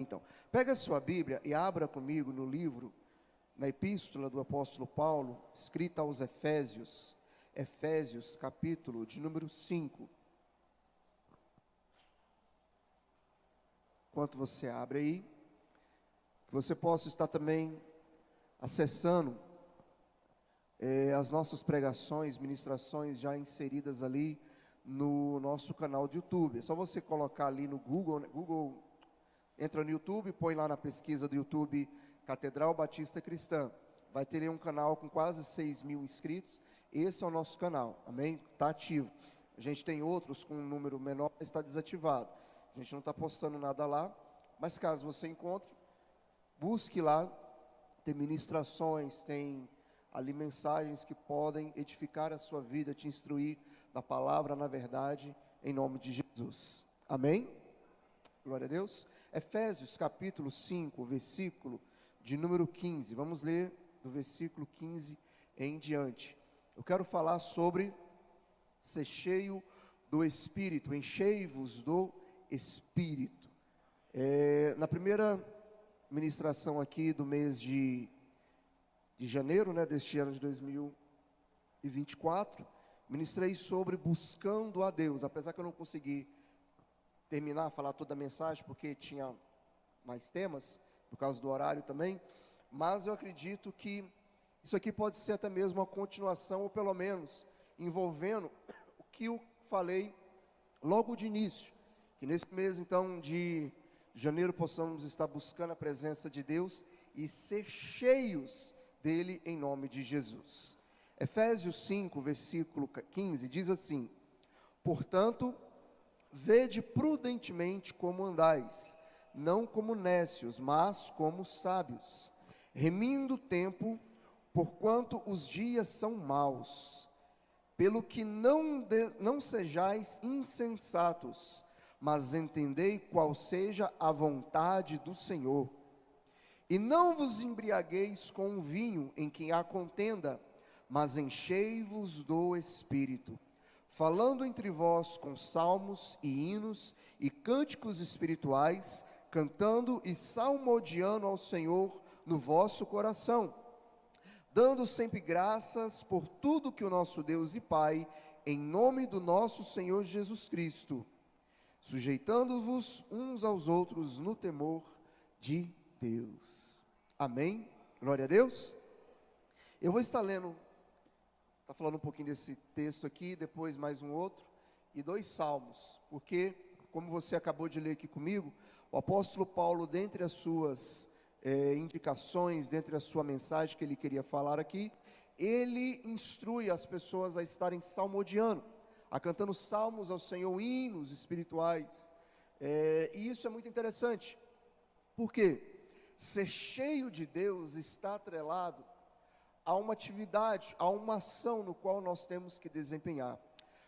Então, pega a sua Bíblia e abra comigo no livro, na epístola do apóstolo Paulo, escrita aos Efésios, Efésios capítulo de número 5. Enquanto você abre aí, que você possa estar também acessando as nossas pregações, ministrações já inseridas ali no nosso canal do YouTube. É só você colocar ali no Google, entra no YouTube, põe lá na pesquisa do YouTube Catedral Batista Cristã. Vai ter aí um canal com quase 6.000 inscritos. Esse é o nosso canal, amém? Está ativo. A gente tem outros com um número menor, mas está desativado. A gente não está postando nada lá, mas caso você encontre, busque lá. Tem ministrações, tem ali mensagens que podem edificar a sua vida, te instruir na palavra, na verdade, em nome de Jesus. Amém? Glória a Deus. Efésios capítulo 5, versículo de número 15. Vamos ler do versículo 15 em diante. Eu quero falar sobre ser cheio do Espírito, enchei-vos do Espírito. Na primeira ministração aqui do mês de janeiro, deste ano de 2024, ministrei sobre buscando a Deus, apesar que eu não consegui terminar, falar toda a mensagem, porque tinha mais temas, por causa do horário também, mas eu acredito que isso aqui pode ser até mesmo uma continuação, ou pelo menos envolvendo o que eu falei logo de início, que nesse mês então de janeiro possamos estar buscando a presença de Deus e ser cheios dele em nome de Jesus. Efésios 5, versículo 15, diz assim: portanto, vede prudentemente como andais, não como nécios, mas como sábios, remindo o tempo, porquanto os dias são maus. Pelo que não sejais insensatos, mas entendei qual seja a vontade do Senhor. E não vos embriagueis com o vinho em que há contenda, mas enchei-vos do Espírito, falando entre vós com salmos e hinos e cânticos espirituais, cantando e salmodiando ao Senhor no vosso coração, dando sempre graças por tudo que o nosso Deus e Pai, em nome do nosso Senhor Jesus Cristo, sujeitando-vos uns aos outros no temor de Deus. Amém? Glória a Deus. Eu vou estar lendo, está falando um pouquinho desse texto aqui, depois mais um outro, e 2 salmos, porque, como você acabou de ler aqui comigo, o apóstolo Paulo, dentre as suas indicações, dentre a sua mensagem que ele queria falar aqui, ele instrui as pessoas a estarem salmodiando, a cantando salmos ao Senhor, hinos espirituais, e isso é muito interessante, porque ser cheio de Deus está atrelado a uma atividade, a uma ação no qual nós temos que desempenhar.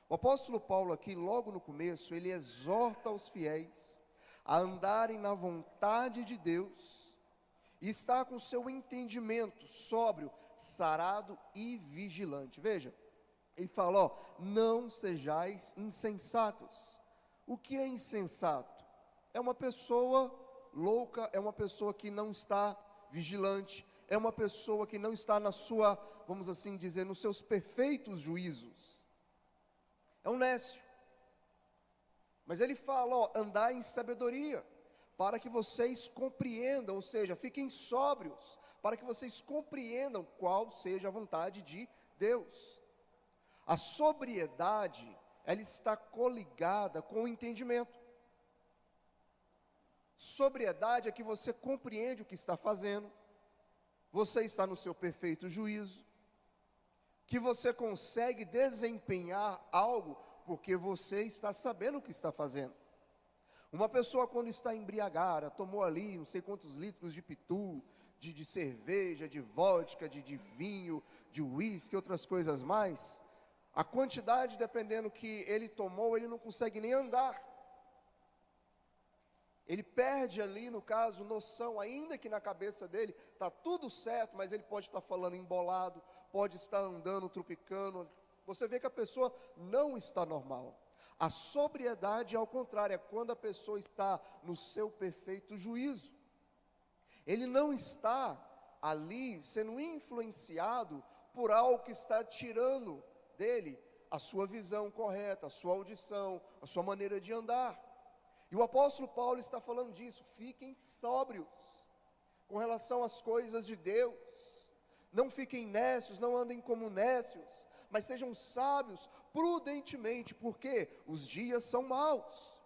O apóstolo Paulo aqui, logo no começo, ele exorta os fiéis a andarem na vontade de Deus, e está com seu entendimento sóbrio, sarado e vigilante. Veja, ele fala, não sejais insensatos. O que é insensato? É uma pessoa louca, é uma pessoa que não está vigilante, é uma pessoa que não está na sua, vamos assim dizer, nos seus perfeitos juízos. É um nécio. Mas ele fala, andai em sabedoria, para que vocês compreendam, ou seja, fiquem sóbrios, para que vocês compreendam qual seja a vontade de Deus. A sobriedade, ela está coligada com o entendimento. Sobriedade é que você compreende o que está fazendo, você está no seu perfeito juízo, que você consegue desempenhar algo porque você está sabendo o que está fazendo. Uma pessoa quando está embriagada, tomou ali não sei quantos litros de pitu, de cerveja, de vodka, de vinho, de uísque, outras coisas mais, a quantidade, dependendo que ele tomou, ele não consegue nem andar. Ele perde ali, no caso, noção, ainda que na cabeça dele está tudo certo, mas ele pode estar falando embolado, pode estar andando, tropicando. Você vê que a pessoa não está normal. A sobriedade, ao contrário, é quando a pessoa está no seu perfeito juízo. Ele não está ali sendo influenciado por algo que está tirando dele a sua visão correta, a sua audição, a sua maneira de andar. E o apóstolo Paulo está falando disso. Fiquem sóbrios com relação às coisas de Deus. Não fiquem nécios, não andem como nécios, mas sejam sábios prudentemente, porque os dias são maus.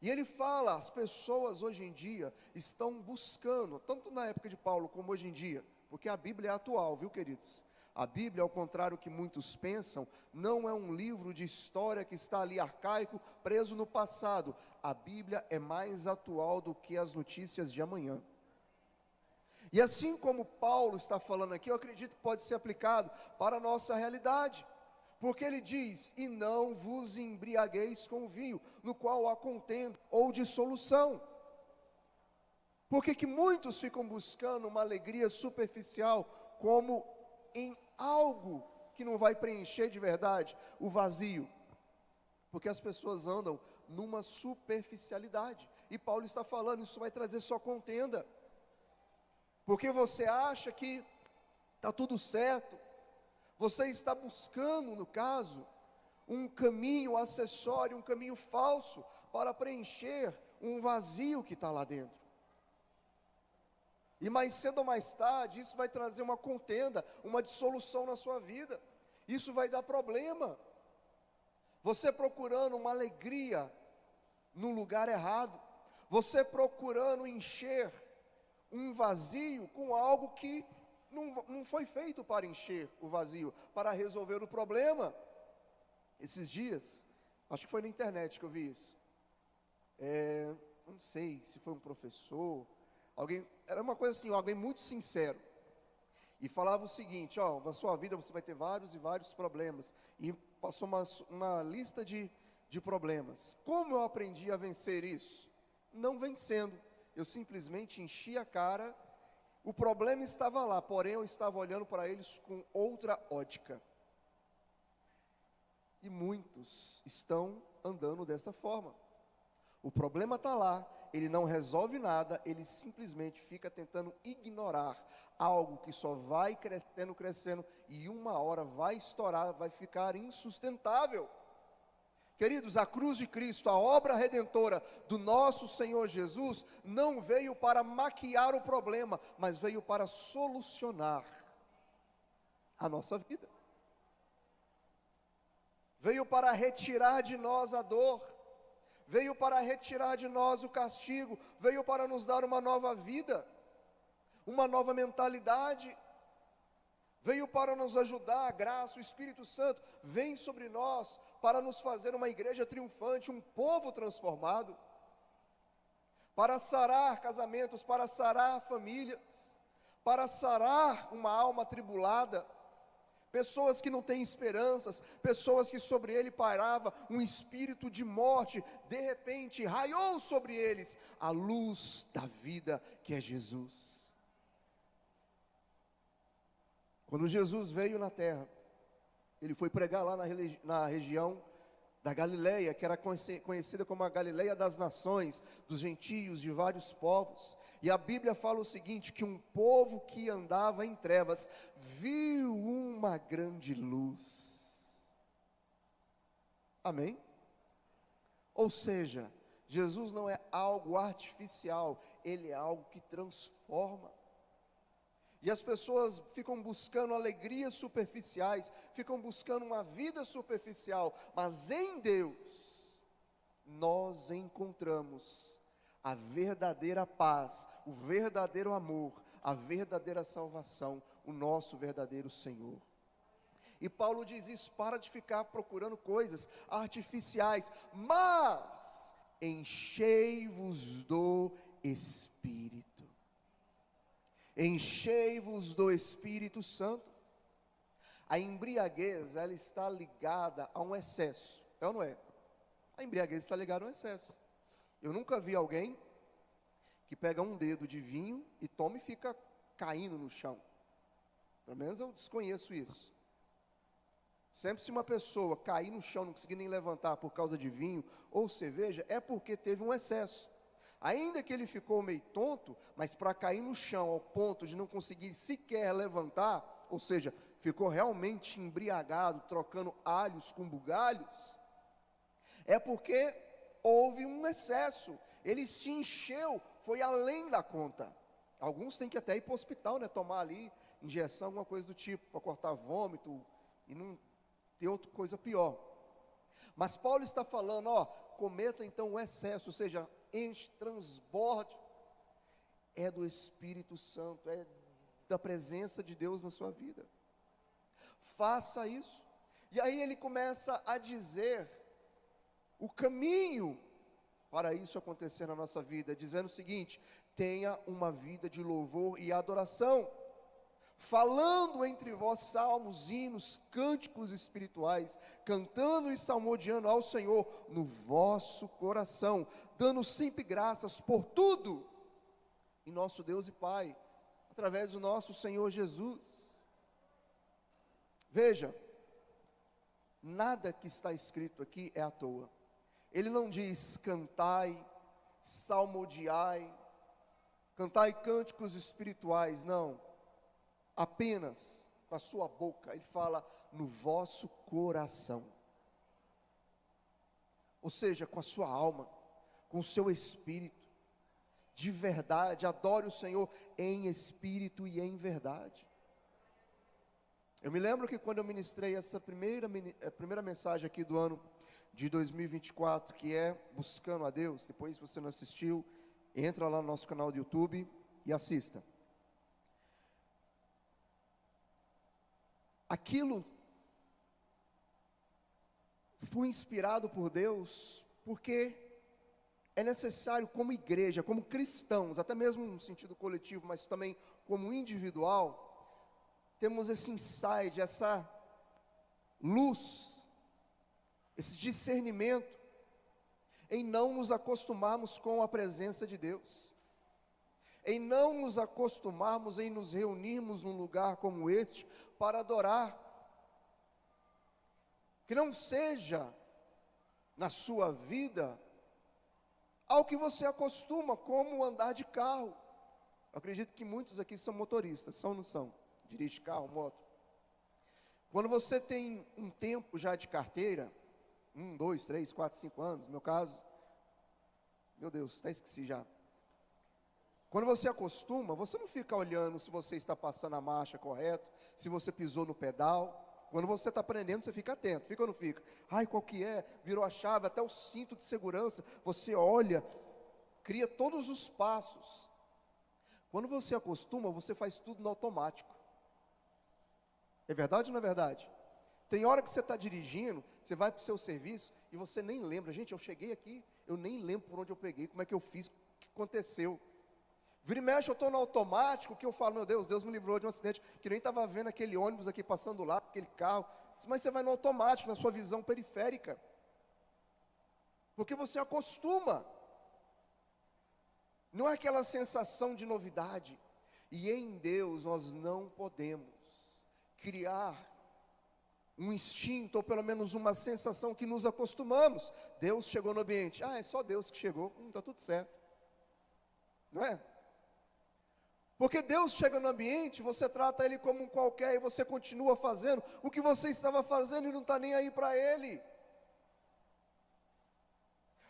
E ele fala, as pessoas hoje em dia estão buscando, tanto na época de Paulo como hoje em dia, porque a Bíblia é atual, viu, queridos? A Bíblia, ao contrário do que muitos pensam, não é um livro de história que está ali arcaico, preso no passado. A Bíblia é mais atual do que as notícias de amanhã. E assim como Paulo está falando aqui, eu acredito que pode ser aplicado para a nossa realidade. Porque ele diz, e não vos embriagueis com vinho, no qual há contenda ou dissolução. Por que muitos ficam buscando uma alegria superficial, como em algo que não vai preencher de verdade o vazio? Porque as pessoas andam numa superficialidade. E Paulo está falando, isso vai trazer só contenda. Porque você acha que está tudo certo. Você está buscando, no caso, um caminho acessório, um caminho falso, para preencher um vazio que está lá dentro. E mais cedo ou mais tarde, isso vai trazer uma contenda, uma dissolução na sua vida. Isso vai dar problema. Você procurando uma alegria no lugar errado. Você procurando encher um vazio com algo que não foi feito para encher o vazio, para resolver o problema. Esses dias, acho que foi na internet que eu vi isso. Não sei se foi um professor, alguém, era uma coisa assim, alguém muito sincero. E falava o seguinte, na sua vida você vai ter vários e vários problemas. E passou uma lista de problemas. Como eu aprendi a vencer isso? Não vencendo. Eu simplesmente enchi a cara. O problema estava lá, porém eu estava olhando para eles com outra ótica. E muitos estão andando desta forma. O problema está lá, ele não resolve nada, ele simplesmente fica tentando ignorar algo que só vai crescendo, crescendo, e uma hora vai estourar, vai ficar insustentável. Queridos, a cruz de Cristo, a obra redentora do nosso Senhor Jesus, não veio para maquiar o problema, mas veio para solucionar a nossa vida. Veio para retirar de nós a dor, veio para retirar de nós o castigo, veio para nos dar uma nova vida, uma nova mentalidade, veio para nos ajudar, a graça, o Espírito Santo vem sobre nós, para nos fazer uma igreja triunfante, um povo transformado, para sarar casamentos, para sarar famílias, para sarar uma alma atribulada, pessoas que não têm esperanças, pessoas que sobre ele pairava um espírito de morte, de repente raiou sobre eles a luz da vida que é Jesus. Quando Jesus veio na terra, ele foi pregar lá na região da Galileia, que era conhecida como a Galileia das nações, dos gentios, de vários povos. E a Bíblia fala o seguinte, que um povo que andava em trevas, viu uma grande luz. Amém? Ou seja, Jesus não é algo artificial, ele é algo que transforma. E as pessoas ficam buscando alegrias superficiais, ficam buscando uma vida superficial, mas em Deus, nós encontramos a verdadeira paz, o verdadeiro amor, a verdadeira salvação, o nosso verdadeiro Senhor. E Paulo diz isso, para de ficar procurando coisas artificiais, mas enchei-vos do Espírito. Enchei-vos do Espírito Santo. A embriaguez, ela está ligada a um excesso, é ou não é? A embriaguez está ligada a um excesso. Eu nunca vi alguém que pega um dedo de vinho e toma e fica caindo no chão. Pelo menos eu desconheço isso. Sempre se uma pessoa cair no chão, não conseguir nem levantar por causa de vinho ou cerveja, é porque teve um excesso. Ainda que ele ficou meio tonto, mas para cair no chão ao ponto de não conseguir sequer levantar, ou seja, ficou realmente embriagado, trocando alhos com bugalhos, é porque houve um excesso. Ele se encheu, foi além da conta. Alguns têm que até ir para o hospital, né, tomar ali injeção, alguma coisa do tipo, para cortar vômito e não ter outra coisa pior. Mas Paulo está falando, cometa então o excesso, ou seja, enche, transborde, é do Espírito Santo, é da presença de Deus na sua vida. Faça isso. E aí ele começa a dizer o caminho para isso acontecer na nossa vida, dizendo o seguinte: tenha uma vida de louvor e adoração, falando entre vós salmos, hinos, cânticos espirituais, cantando e salmodiando ao Senhor no vosso coração, dando sempre graças por tudo em nosso Deus e Pai, através do nosso Senhor Jesus. Veja, nada que está escrito aqui é à toa. Ele não diz cantai, salmodiai, cantai cânticos espirituais, não. Apenas com a sua boca, ele fala no vosso coração. Ou seja, com a sua alma, com o seu espírito, de verdade, adore o Senhor em espírito e em verdade. Eu me lembro que quando eu ministrei essa primeira mensagem aqui do ano de 2024, que é Buscando a Deus, depois se você não assistiu, entra lá no nosso canal do YouTube e assista. Aquilo foi inspirado por Deus, porque é necessário como igreja, como cristãos, até mesmo no sentido coletivo, mas também como individual, temos esse insight, essa luz, esse discernimento, em não nos acostumarmos com a presença de Deus, em não nos acostumarmos em nos reunirmos num lugar como este, para adorar, que não seja, na sua vida, ao que você acostuma, como andar de carro. Eu acredito que muitos aqui são motoristas, são ou não são? Dirige carro, moto. Quando você tem um tempo já de carteira, 1, 2, 3, 4, 5 anos, no meu caso, meu Deus, até esqueci já. Quando você acostuma, você não fica olhando se você está passando a marcha correto, se você pisou no pedal. Quando você está aprendendo, você fica atento, fica ou não fica? Ai, qual que é? Virou a chave, até o cinto de segurança, você olha, cria todos os passos. Quando você acostuma, você faz tudo no automático. É verdade ou não é verdade? Tem hora que você está dirigindo, você vai para o seu serviço e você nem lembra. Gente, eu cheguei aqui, eu nem lembro por onde eu peguei, como é que eu fiz, o que aconteceu. Vira e mexe, eu estou no automático, que eu falo, meu Deus, Deus me livrou de um acidente, que nem estava vendo aquele ônibus aqui passando lá, aquele carro. Mas você vai no automático, na sua visão periférica. Porque você acostuma. Não é aquela sensação de novidade. E em Deus nós não podemos criar um instinto, ou pelo menos uma sensação que nos acostumamos. Deus chegou no ambiente, é só Deus que chegou, está tudo certo. Não é? Porque Deus chega no ambiente, você trata Ele como um qualquer, e você continua fazendo o que você estava fazendo e não está nem aí para Ele.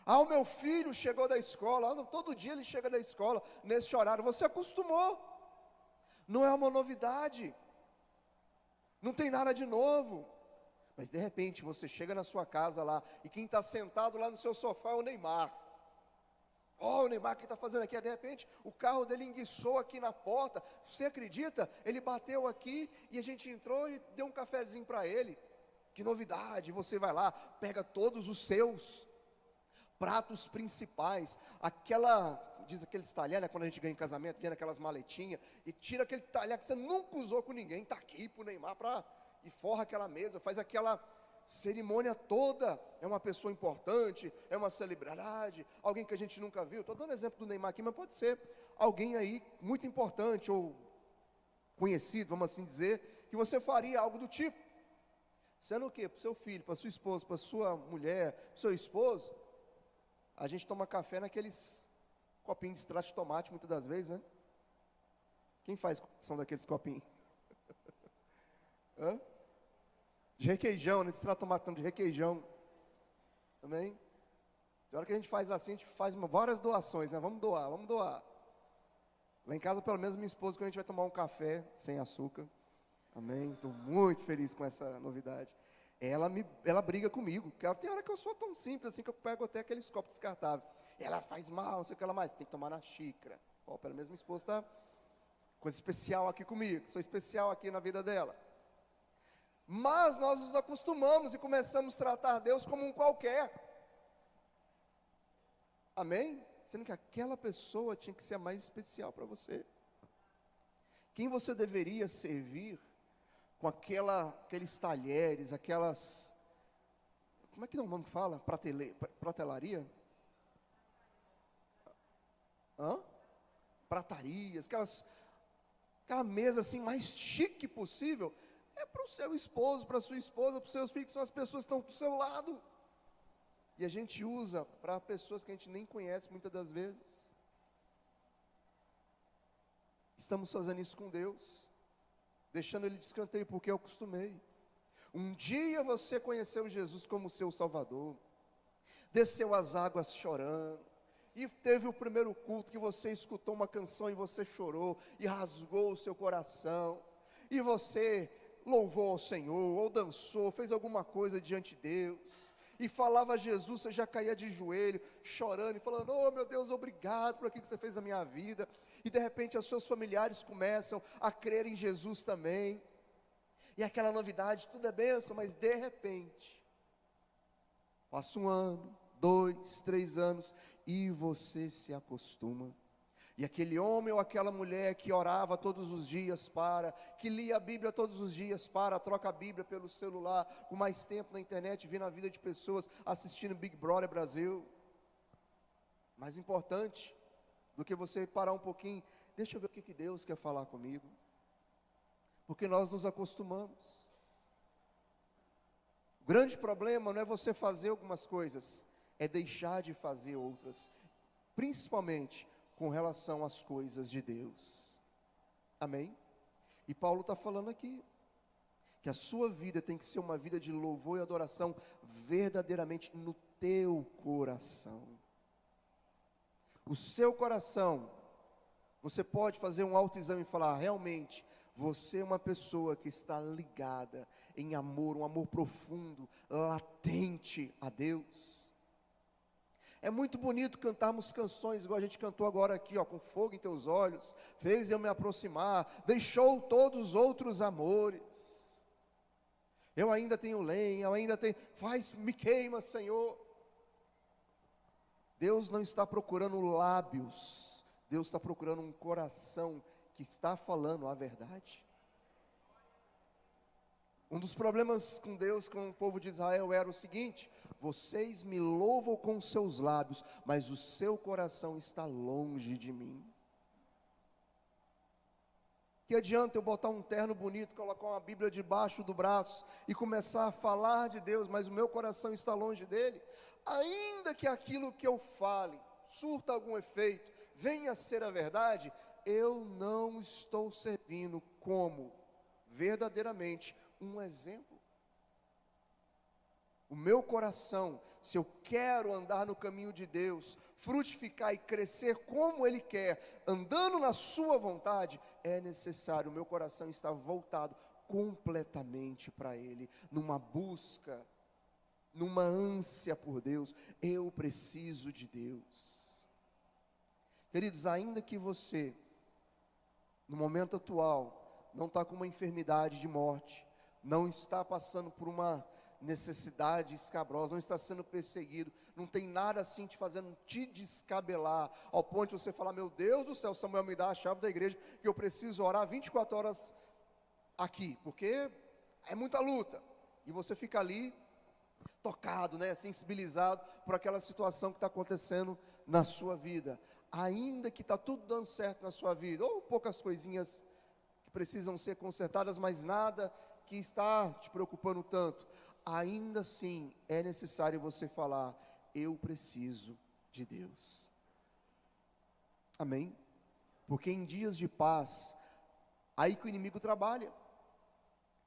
O meu filho chegou da escola, todo dia ele chega da escola, nesse horário, você acostumou, não é uma novidade, não tem nada de novo. Mas de repente você chega na sua casa lá, e quem está sentado lá no seu sofá é o Neymar. O Neymar que está fazendo aqui, de repente o carro dele enguiçou aqui na porta, você acredita? Ele bateu aqui e a gente entrou e deu um cafezinho para ele. Que novidade, você vai lá, pega todos os seus pratos principais, diz aqueles talher, né, quando a gente ganha em casamento, vem aquelas maletinhas, e tira aquele talher que você nunca usou com ninguém, está aqui para o Neymar, e forra aquela mesa, faz aquela cerimônia toda. É uma pessoa importante, é uma celebridade, alguém que a gente nunca viu. Estou dando exemplo do Neymar aqui, mas pode ser alguém aí muito importante, ou conhecido, vamos assim dizer, que você faria algo do tipo. Sendo o quê? Para o seu filho, para sua esposa, para sua mulher, para o seu esposo, a gente toma café naqueles copinhos de extrato de tomate, muitas das vezes, né? Quem faz são daqueles copinhos? Hã? De requeijão, né? De extrato de tomate, não, de requeijão. Também. Na hora que a gente faz assim, a gente faz várias doações, né? Vamos doar, vamos doar. Lá em casa, pelo menos, minha esposa, quando a gente vai tomar um café sem açúcar, amém? Estou muito feliz com essa novidade. Ela briga comigo, porque tem hora que eu sou tão simples assim, que eu pego até aqueles copos descartáveis. Ela faz mal, não sei o que ela mais, tem que tomar na xícara. Ó, pelo menos minha esposa está coisa especial aqui comigo, sou especial aqui na vida dela. Mas nós nos acostumamos e começamos a tratar Deus como um qualquer. Amém? Sendo que aquela pessoa tinha que ser a mais especial para você. Quem você deveria servir com aqueles talheres, aquelas, como é que é o nome que fala? Pratelaria? Pratarias, aquela mesa assim mais chique possível, é para o seu esposo, para a sua esposa, para os seus filhos, que são as pessoas que estão do seu lado. E a gente usa para pessoas que a gente nem conhece muitas das vezes. Estamos fazendo isso com Deus, deixando Ele de escanteio, porque eu acostumei. Um dia você conheceu Jesus como seu Salvador, desceu as águas chorando, e teve o primeiro culto que você escutou uma canção e você chorou, e rasgou o seu coração, e você louvou ao Senhor, ou dançou, fez alguma coisa diante de Deus, e falava a Jesus, você já caía de joelho, chorando, e falando, oh meu Deus, obrigado por aquilo que você fez na minha vida, e de repente os seus familiares começam a crer em Jesus também, e aquela novidade, tudo é bênção, mas de repente, passa 1 ano, 2, 3 anos, e você se acostuma, e aquele homem ou aquela mulher que orava todos os dias que lia a Bíblia todos os dias troca a Bíblia pelo celular, com mais tempo na internet, vendo a vida de pessoas, assistindo Big Brother Brasil. Mais importante do que você parar um pouquinho, deixa eu ver o que Deus quer falar comigo, porque nós nos acostumamos. O grande problema não é você fazer algumas coisas, é deixar de fazer outras, principalmente com relação às coisas de Deus. Amém? E Paulo está falando aqui, que a sua vida tem que ser uma vida de louvor e adoração, verdadeiramente no teu coração. O seu coração, você pode fazer um autoexame e falar, realmente, você é uma pessoa que está ligada em amor, um amor profundo, latente a Deus. É muito bonito cantarmos canções, igual a gente cantou agora aqui, ó, com fogo em teus olhos, fez eu me aproximar, deixou todos os outros amores. Eu ainda tenho lenha, eu ainda tenho, me queima, Senhor. Deus não está procurando lábios, Deus está procurando um coração que está falando a verdade. Um dos problemas com Deus, com o povo de Israel, era o seguinte: vocês me louvam com os seus lábios, mas o seu coração está longe de mim. Que adianta eu botar um terno bonito, colocar uma Bíblia debaixo do braço e começar a falar de Deus, mas o meu coração está longe dele? Ainda que aquilo que eu fale surta algum efeito, venha a ser a verdade, eu não estou servindo como verdadeiramente um exemplo. O meu coração, se eu quero andar no caminho de Deus, frutificar e crescer como Ele quer, andando na sua vontade, é necessário o meu coração estar voltado completamente para Ele, numa busca, numa ânsia por Deus. Eu preciso de Deus. Queridos, ainda que você, no momento atual, não está com uma enfermidade de morte, não está passando por uma necessidade escabrosa, não está sendo perseguido, não tem nada assim te fazendo te descabelar, ao ponto de você falar, meu Deus do céu, Samuel, me dá a chave da igreja, que eu preciso orar 24 horas aqui, porque é muita luta, e você fica ali, tocado, né, sensibilizado, por aquela situação que está acontecendo na sua vida, ainda que está tudo dando certo na sua vida, ou poucas coisinhas que precisam ser consertadas, mas nada que está te preocupando tanto, ainda assim é necessário você falar: eu preciso de Deus. Amém? Porque em dias de paz, aí que o inimigo trabalha.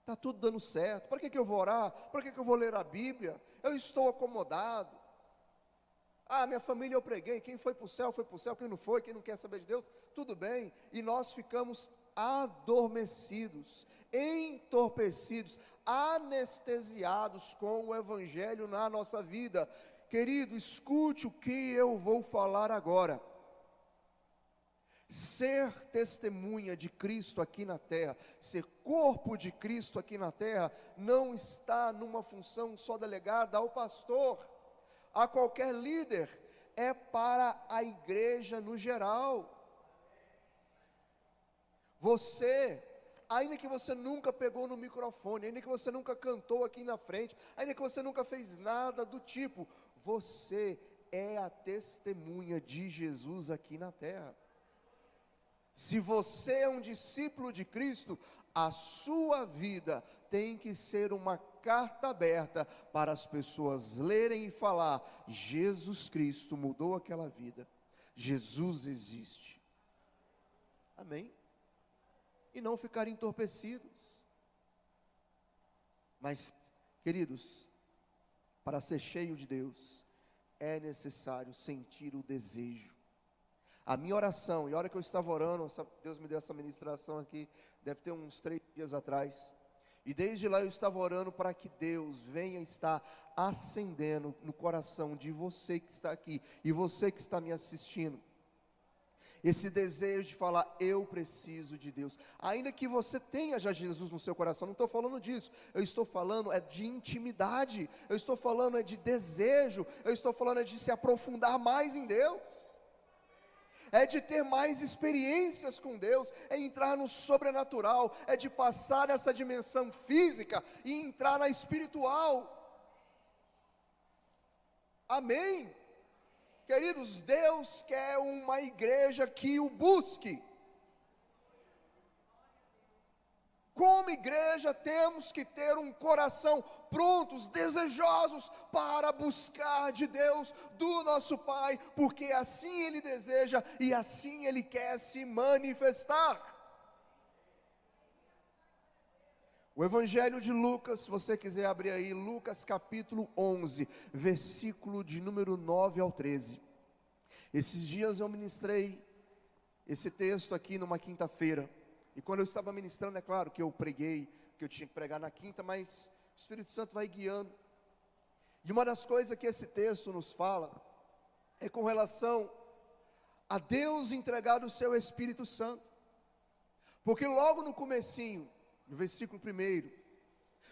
Está tudo dando certo. Para que eu vou orar? Para que eu vou ler a Bíblia? Eu estou acomodado. Minha família eu preguei. Quem foi para o céu, foi para o céu. Quem não foi, quem não quer saber de Deus, tudo bem. E nós ficamos adormecidos, entorpecidos, anestesiados com o Evangelho na nossa vida. Querido, escute o que eu vou falar agora. Ser testemunha de Cristo aqui na terra, ser corpo de Cristo aqui na terra, não está numa função só delegada ao pastor, a qualquer líder, é para a igreja no geral. Você, ainda que você nunca pegou no microfone, ainda que você nunca cantou aqui na frente, ainda que você nunca fez nada do tipo, você é a testemunha de Jesus aqui na terra. Se você é um discípulo de Cristo, a sua vida tem que ser uma carta aberta para as pessoas lerem e falar: Jesus Cristo mudou aquela vida, Jesus existe. Amém? E não ficar entorpecidos. Mas, queridos, para ser cheio de Deus, é necessário sentir o desejo. A minha oração, e a hora que eu estava orando, Deus me deu essa ministração aqui, deve ter uns 3 dias atrás, e desde lá eu estava orando para que Deus venha estar acendendo no coração de você que está aqui, e você que está me assistindo, esse desejo de falar: eu preciso de Deus. Ainda que você tenha já Jesus no seu coração, não estou falando disso, eu estou falando de intimidade, eu estou falando de desejo, eu estou falando de se aprofundar mais em Deus, é de ter mais experiências com Deus, é entrar no sobrenatural, é de passar essa dimensão física e entrar na espiritual. Amém? Queridos, Deus quer uma igreja que o busque. Como igreja temos que ter um coração prontos, desejosos para buscar de Deus, do nosso Pai, porque assim Ele deseja e assim Ele quer se manifestar. O Evangelho de Lucas, se você quiser abrir aí, Lucas capítulo 11, versículo de número 9 ao 13. Esses dias eu ministrei esse texto aqui numa quinta-feira. E quando eu estava ministrando, é claro que eu preguei, que eu tinha que pregar na quinta, mas o Espírito Santo vai guiando. E uma das coisas que esse texto nos fala, é com relação a Deus entregar o seu Espírito Santo. Porque logo no comecinho, no versículo 1,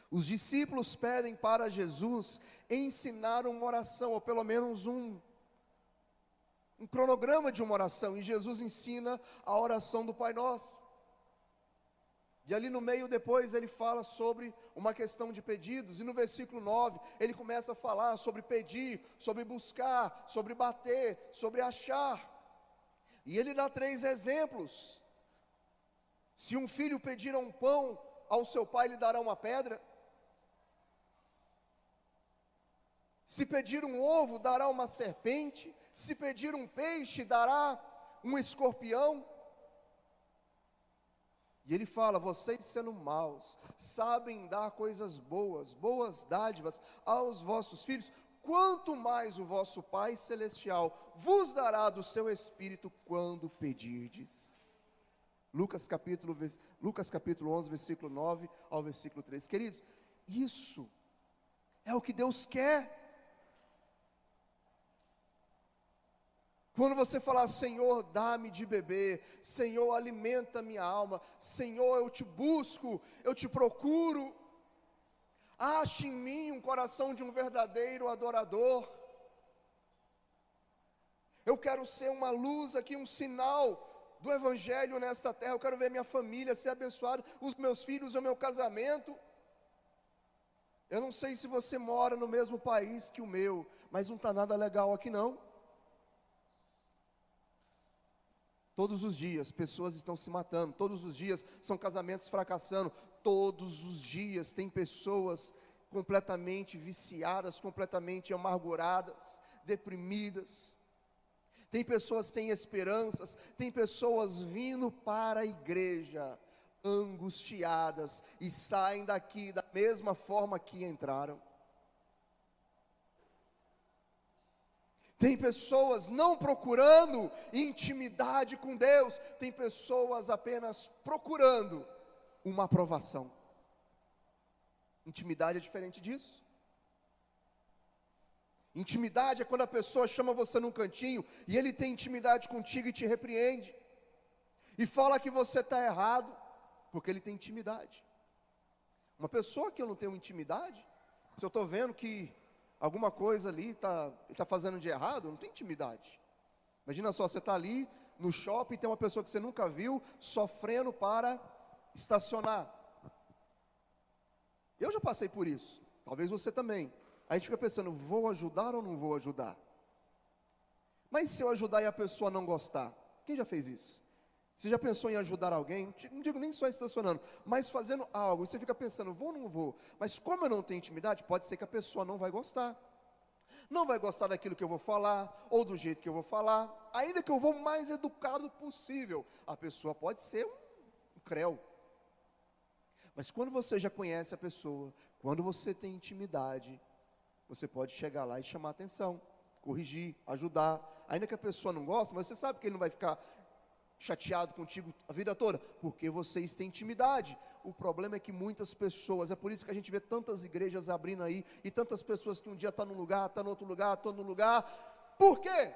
os discípulos pedem para Jesus ensinar uma oração, ou pelo menos um cronograma de uma oração, e Jesus ensina a oração do Pai Nosso. E ali no meio depois ele fala sobre uma questão de pedidos, e no versículo 9 ele começa a falar sobre pedir, sobre buscar, sobre bater, sobre achar. E ele dá 3 exemplos. Se um filho pedir um pão ao seu pai, lhe dará uma pedra. Se pedir um ovo, dará uma serpente. Se pedir um peixe, dará um escorpião. E ele fala: vocês sendo maus, sabem dar coisas boas, boas dádivas aos vossos filhos, quanto mais o vosso Pai Celestial vos dará do seu Espírito quando pedirdes. Lucas capítulo 11, versículo 9 ao versículo 13. Queridos, isso é o que Deus quer. Quando você falar: Senhor, dá-me de beber, Senhor, alimenta minha alma, Senhor, eu te busco, eu te procuro, ache em mim um coração de um verdadeiro adorador. Eu quero ser uma luz aqui, um sinal do Evangelho nesta terra. Eu quero ver minha família ser abençoada, os meus filhos, o meu casamento. Eu não sei se você mora no mesmo país que o meu, mas não está nada legal aqui não. Todos os dias pessoas estão se matando, todos os dias são casamentos fracassando, todos os dias tem pessoas completamente viciadas, completamente amarguradas, deprimidas. Tem pessoas que têm esperanças, tem pessoas vindo para a igreja angustiadas e saem daqui da mesma forma que entraram. Tem pessoas não procurando intimidade com Deus, tem pessoas apenas procurando uma aprovação. Intimidade é diferente disso. Intimidade é quando a pessoa chama você num cantinho e ele tem intimidade contigo e te repreende, e fala que você está errado, porque ele tem intimidade. Uma pessoa que eu não tenho intimidade, se eu estou vendo que alguma coisa ali está fazendo de errado, não tem intimidade. Imagina só, você está ali no shopping e tem uma pessoa que você nunca viu sofrendo para estacionar. Eu já passei por isso, talvez você também. A gente fica pensando, vou ajudar ou não vou ajudar? Mas se eu ajudar e a pessoa não gostar? Quem já fez isso? Você já pensou em ajudar alguém? Não digo nem só estacionando, mas fazendo algo, e você fica pensando, vou ou não vou? Mas como eu não tenho intimidade, pode ser que a pessoa não vai gostar. Não vai gostar daquilo que eu vou falar, ou do jeito que eu vou falar, ainda que eu vou mais educado possível. A pessoa pode ser um creu. Mas quando você já conhece a pessoa, quando você tem intimidade, você pode chegar lá e chamar atenção, corrigir, ajudar, ainda que a pessoa não goste, mas você sabe que ele não vai ficar chateado contigo a vida toda, porque vocês têm intimidade. O problema é que muitas pessoas, é por isso que a gente vê tantas igrejas abrindo aí, e tantas pessoas que um dia estão num lugar, estão no outro lugar, estão no lugar. Por quê?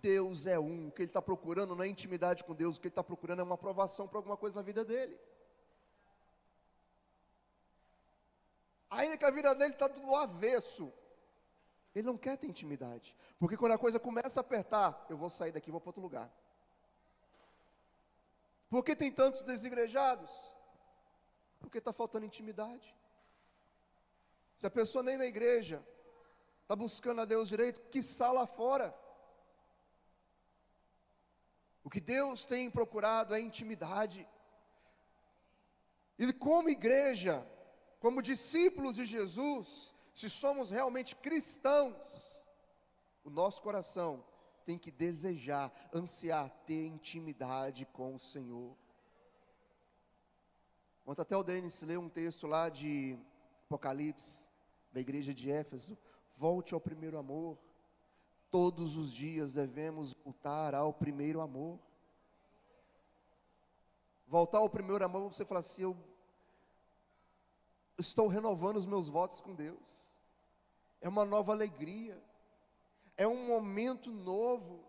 Deus é um. O que ele está procurando não é intimidade com Deus, o que ele está procurando é uma aprovação para alguma coisa na vida dele. Ainda que a vida dele está do avesso, ele não quer ter intimidade, porque quando a coisa começa a apertar, eu vou sair daqui e vou para outro lugar. Por que tem tantos desigrejados? Porque está faltando intimidade. Se a pessoa nem na igreja está buscando a Deus direito, quiçá lá fora. O que Deus tem procurado é intimidade. E como igreja, como discípulos de Jesus, se somos realmente cristãos, o nosso coração tem que desejar, ansiar, ter intimidade com o Senhor. Ontem até o Denis leu um texto lá de Apocalipse, da igreja de Éfeso. Volte ao primeiro amor. Todos os dias devemos voltar ao primeiro amor. Voltar ao primeiro amor, você fala assim, eu estou renovando os meus votos com Deus. É uma nova alegria. É um momento novo,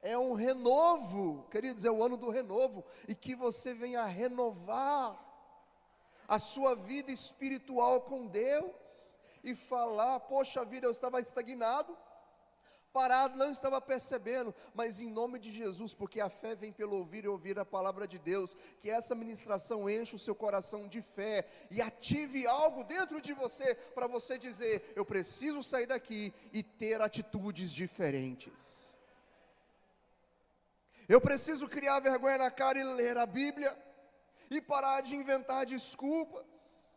é um renovo, queridos, é o ano do renovo, e que você venha renovar a sua vida espiritual com Deus, e falar, poxa vida, eu estava estagnado, parado, não estava percebendo, mas em nome de Jesus, porque a fé vem pelo ouvir e ouvir a palavra de Deus, que essa ministração enche o seu coração de fé, e ative algo dentro de você, para você dizer, eu preciso sair daqui e ter atitudes diferentes. Eu preciso criar vergonha na cara e ler a Bíblia, e parar de inventar desculpas.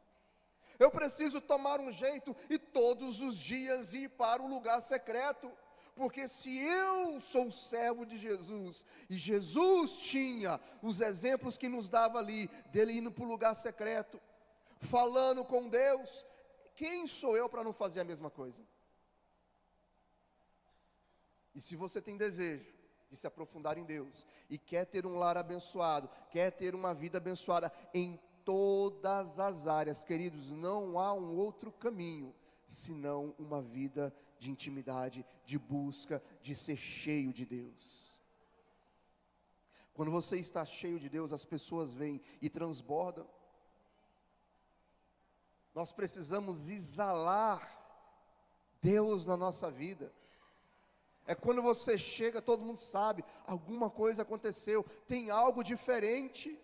Eu preciso tomar um jeito e todos os dias ir para o lugar secreto. Porque se eu sou servo de Jesus, e Jesus tinha os exemplos que nos dava ali, dele indo para o lugar secreto, falando com Deus, quem sou eu para não fazer a mesma coisa? E se você tem desejo de se aprofundar em Deus, e quer ter um lar abençoado, quer ter uma vida abençoada em todas as áreas, queridos, não há um outro caminho, senão uma vida de intimidade, de busca, de ser cheio de Deus. Quando você está cheio de Deus, as pessoas vêm e transbordam. Nós precisamos exalar Deus na nossa vida. É quando você chega, todo mundo sabe, alguma coisa aconteceu, tem algo diferente.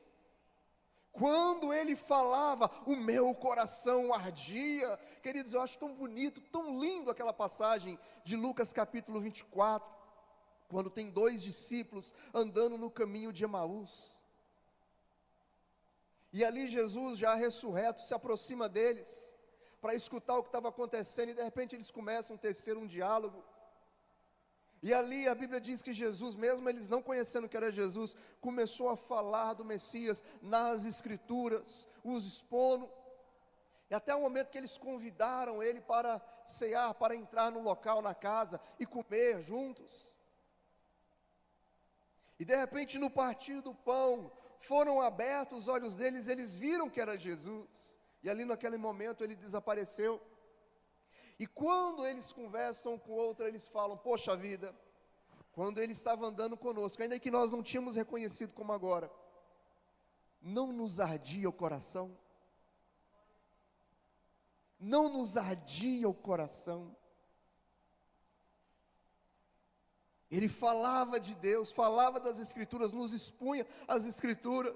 Quando ele falava, o meu coração ardia. Queridos, eu acho tão bonito, tão lindo aquela passagem de Lucas capítulo 24, quando tem dois discípulos andando no caminho de Emaús, e ali Jesus, já ressurreto, se aproxima deles, para escutar o que estava acontecendo, e de repente eles começam a tecer um diálogo, e ali a Bíblia diz que Jesus, mesmo eles não conhecendo que era Jesus, começou a falar do Messias nas Escrituras, os expondo, e até o momento que eles convidaram ele para cear, para entrar no local, na casa, e comer juntos. E de repente, no partir do pão, foram abertos os olhos deles, eles viram que era Jesus, e ali naquele momento ele desapareceu. E quando eles conversam com outra, eles falam: poxa vida, quando ele estava andando conosco, ainda que nós não tínhamos reconhecido como agora, não nos ardia o coração? Não nos ardia o coração? Ele falava de Deus, falava das Escrituras, nos expunha as Escrituras,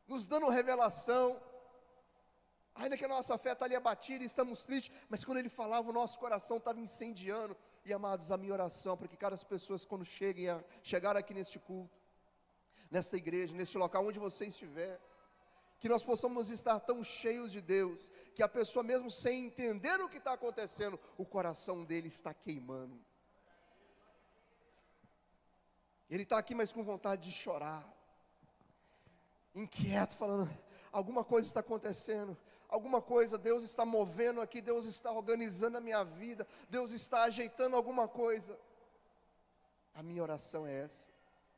nos dando revelação, ainda que a nossa fé está ali abatida e estamos tristes, mas quando ele falava, o nosso coração estava incendiando. E amados, a minha oração, para que cada pessoa, quando chegar aqui neste culto, nesta igreja, neste local onde você estiver, que nós possamos estar tão cheios de Deus, que a pessoa mesmo sem entender o que está acontecendo, o coração dele está queimando. Ele está aqui, mas com vontade de chorar, inquieto, falando: alguma coisa está acontecendo, alguma coisa, Deus está movendo aqui, Deus está organizando a minha vida, Deus está ajeitando alguma coisa. A minha oração é essa.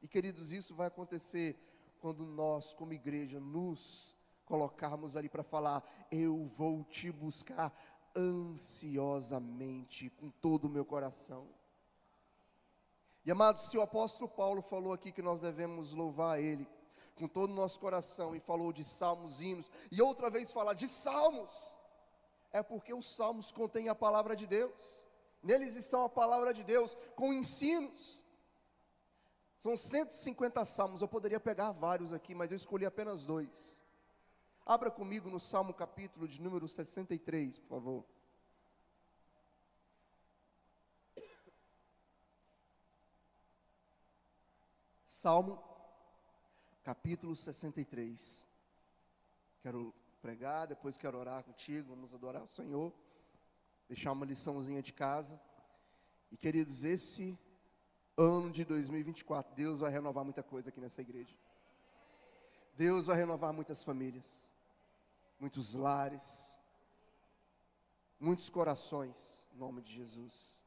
E queridos, isso vai acontecer quando nós, como igreja, nos colocarmos ali para falar: eu vou te buscar ansiosamente, com todo o meu coração. E amados, se o apóstolo Paulo falou aqui que nós devemos louvar Ele com todo o nosso coração, e falou de salmos, hinos, e outra vez falar de salmos, é porque os salmos contêm a palavra de Deus, neles estão a palavra de Deus, com ensinos. São 150 salmos, eu poderia pegar vários aqui, mas eu escolhi apenas 2. Abra comigo no Salmo capítulo de número 63, por favor. Salmo capítulo 63. Quero pregar, depois quero orar contigo, vamos adorar o Senhor, deixar uma liçãozinha de casa. E queridos, esse ano de 2024, Deus vai renovar muita coisa aqui nessa igreja. Deus vai renovar muitas famílias, muitos lares, muitos corações, em nome de Jesus.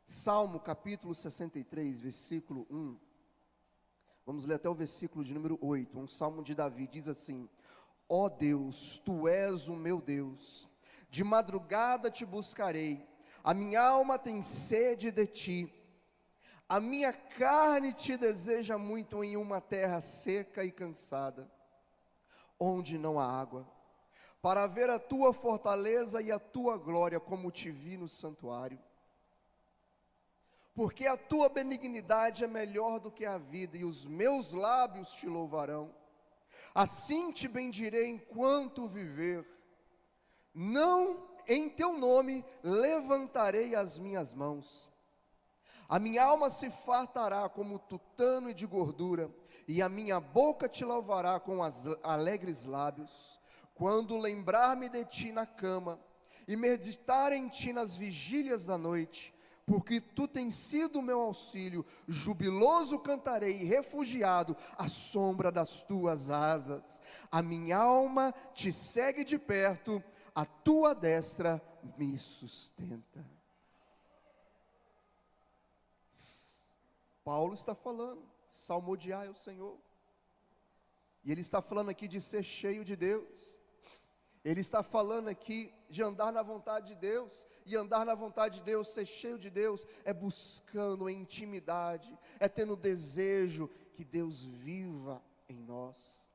Salmo capítulo 63, versículo 1, vamos ler até o versículo de número 8, um salmo de Davi, diz assim: ó Deus, Tu és o meu Deus, de madrugada te buscarei, a minha alma tem sede de Ti, a minha carne Te deseja muito em uma terra seca e cansada, onde não há água, para ver a Tua fortaleza e a Tua glória, como Te vi no santuário. Porque a Tua benignidade é melhor do que a vida, e os meus lábios Te louvarão. Assim Te bendirei enquanto viver, não em Teu nome levantarei as minhas mãos. A minha alma se fartará como tutano e de gordura, e a minha boca Te louvará com alegres lábios, quando lembrar-me de Ti na cama, e meditar em Ti nas vigílias da noite, porque Tu tens sido o meu auxílio, jubiloso cantarei, refugiado à sombra das Tuas asas. A minha alma Te segue de perto, a Tua destra me sustenta. Paulo está falando, salmodiai o Senhor, e ele está falando aqui de ser cheio de Deus. Ele está falando aqui de andar na vontade de Deus, e andar na vontade de Deus, ser cheio de Deus, é buscando em intimidade, é tendo desejo que Deus viva em nós.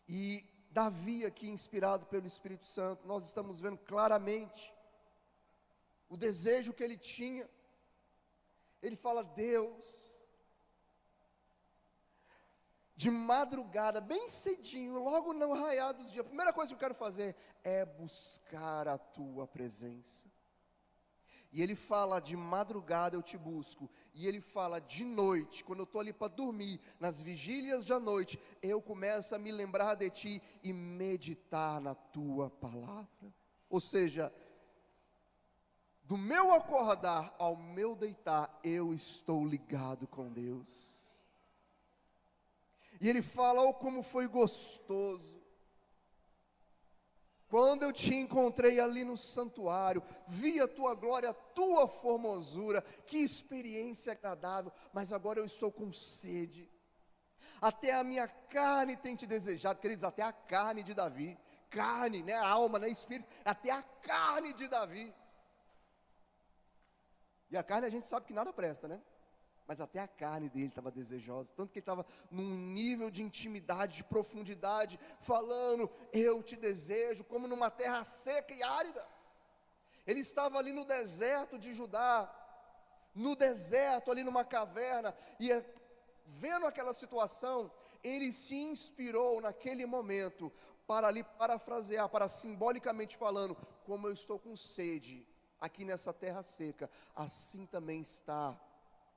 E Davi aqui, inspirado pelo Espírito Santo, nós estamos vendo claramente o desejo que ele tinha. Ele fala: Deus, de madrugada, bem cedinho, logo no raiar dos dias, a primeira coisa que eu quero fazer é buscar a Tua presença. E ele fala: de madrugada eu te busco. E ele fala: de noite, quando eu estou ali para dormir, nas vigílias da noite, eu começo a me lembrar de ti e meditar na tua palavra. Ou seja, do meu acordar ao meu deitar, eu estou ligado com Deus. E ele fala: oh, como foi gostoso quando eu te encontrei ali no santuário, vi a tua glória, a tua formosura, que experiência agradável, mas agora eu estou com sede, até a minha carne tem te desejado. Queridos, até a carne de Davi, carne, né, a alma, né, espírito, até a carne de Davi, e a carne a gente sabe que nada presta, né? Mas até a carne dele estava desejosa, tanto que ele estava num nível de intimidade, de profundidade, falando: eu te desejo, como numa terra seca e árida. Ele estava ali no deserto de Judá, no deserto, ali numa caverna, e vendo aquela situação, ele se inspirou naquele momento, para ali parafrasear, para simbolicamente falando: como eu estou com sede, aqui nessa terra seca, assim também está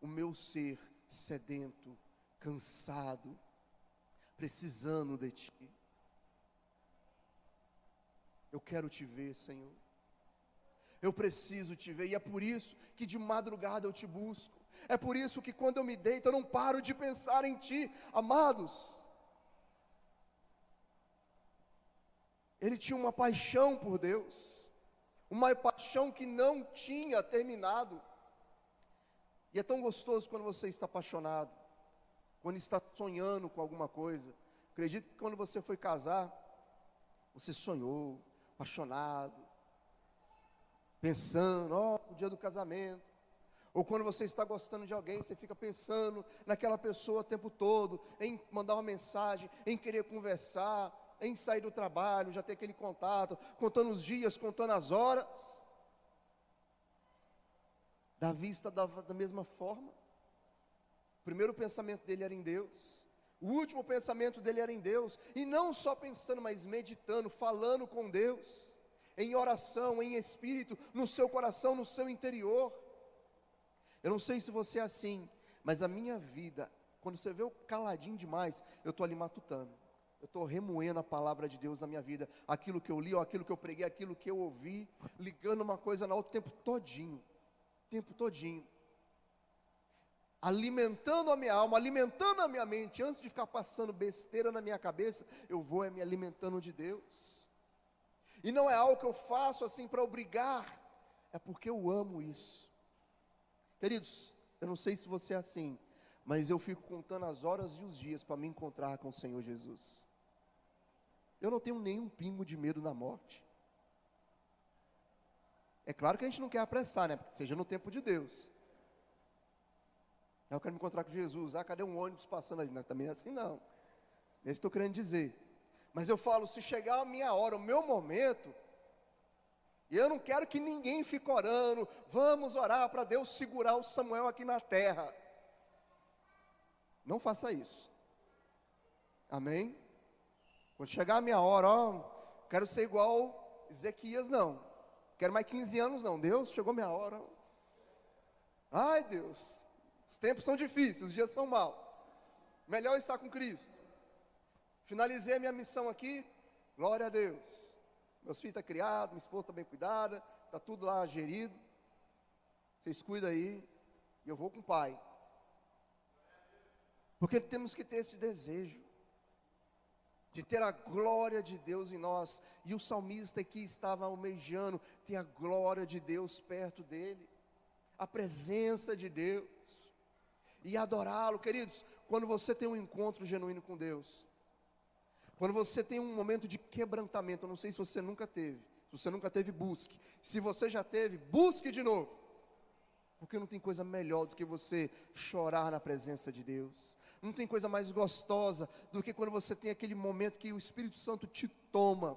o meu ser sedento, cansado, precisando de ti. Eu quero te ver, Senhor. Eu preciso te ver, e é por isso que de madrugada eu te busco. É por isso que quando eu me deito, eu não paro de pensar em ti. Amados, ele tinha uma paixão por Deus, uma paixão que não tinha terminado. E é tão gostoso quando você está apaixonado, quando está sonhando com alguma coisa. Acredito que quando você foi casar, você sonhou, apaixonado, pensando, ó, o dia do casamento. Ou quando você está gostando de alguém, você fica pensando naquela pessoa o tempo todo, em mandar uma mensagem, em querer conversar, em sair do trabalho, já ter aquele contato, contando os dias, contando as horas. Davi estava da mesma forma. O primeiro pensamento dele era em Deus, o último pensamento dele era em Deus, e não só pensando, mas meditando, falando com Deus, em oração, em espírito, no seu coração, no seu interior. Eu não sei se você é assim, mas a minha vida, quando você vê eu caladinho demais, eu estou ali matutando, eu estou remoendo a palavra de Deus na minha vida, aquilo que eu li, ou aquilo que eu preguei, aquilo que eu ouvi, ligando uma coisa na outra o tempo todinho, alimentando a minha alma, alimentando a minha mente. Antes de ficar passando besteira na minha cabeça, eu vou me alimentando de Deus, e não é algo que eu faço assim para obrigar, é porque eu amo isso. Queridos, eu não sei se você é assim, mas eu fico contando as horas e os dias para me encontrar com o Senhor Jesus. Eu não tenho nenhum pingo de medo da morte. É claro que a gente não quer apressar, né? Porque seja no tempo de Deus. Eu quero me encontrar com Jesus. Ah, cadê um ônibus passando ali? Não, também é assim não. É isso que estou querendo dizer. Mas eu falo, se chegar a minha hora, o meu momento, e eu não quero que ninguém fique orando, vamos orar para Deus segurar o Samuel aqui na terra. Não faça isso. Amém? Quando chegar a minha hora, ó, quero ser igual Ezequias, não. Quero mais 15 anos, não. Deus, chegou minha hora. Ai, Deus, os tempos são difíceis, os dias são maus. Melhor estar com Cristo. Finalizei a minha missão aqui, glória a Deus. Meus filhos estão criados, minha esposa está bem cuidada, está tudo lá gerido. Vocês cuidam aí, e eu vou com o Pai. Porque temos que ter esse desejo de ter a glória de Deus em nós. E o salmista aqui estava almejando ter a glória de Deus perto dele, a presença de Deus, e adorá-lo. Queridos, quando você tem um encontro genuíno com Deus, quando você tem um momento de quebrantamento, eu não sei se você nunca teve, se você nunca teve, busque. Se você já teve, busque de novo. Porque não tem coisa melhor do que você chorar na presença de Deus. Não tem coisa mais gostosa do que quando você tem aquele momento que o Espírito Santo te toma.